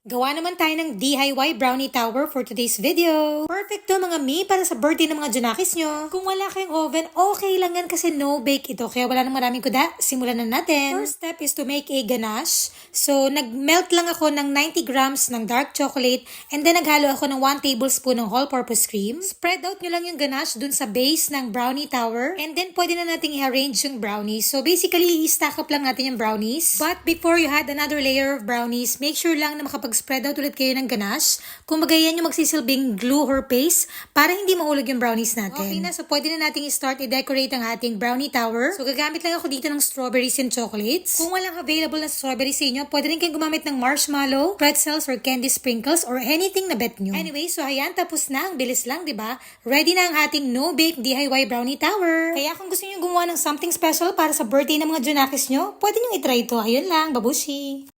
Gawa naman tayo ng DIY Brownie Tower for today's video. Perfect to mga mi para sa birthday ng mga junakis nyo. Kung wala kayong oven, okay lang yan kasi no bake ito. Kaya wala nang maraming kuda. Simulan na natin. First step is to make a ganache. So, nag-melt lang ako ng 90 grams ng dark chocolate and then naghalo ako ng 1 tablespoon ng all-purpose cream. Spread out nyo lang yung ganache dun sa base ng Brownie Tower and then pwede na nating i-arrange yung brownies. So, basically, i-stack up lang natin yung brownies. But before you add another layer of brownies, make sure lang na spread out ulit kayo ng ganache. Kung bagay yan yung magsisilbing glue or paste para hindi mahulog yung brownies natin. Okay na, so pwede na nating i-start i-decorate ang ating brownie tower. So gagamit lang ako dito ng strawberries and chocolates. Kung walang available na strawberries sa inyo, pwede rin kayong gumamit ng marshmallow, pretzels, or candy sprinkles, or anything na bet nyo. Anyway, so ayan, tapos na. Ang bilis lang, diba? Ready na ang ating no-bake DIY brownie tower. Kaya kung gusto nyo gumawa ng something special para sa birthday ng mga junakis nyo, pwede nyo itry ito. Ayun lang, babushi!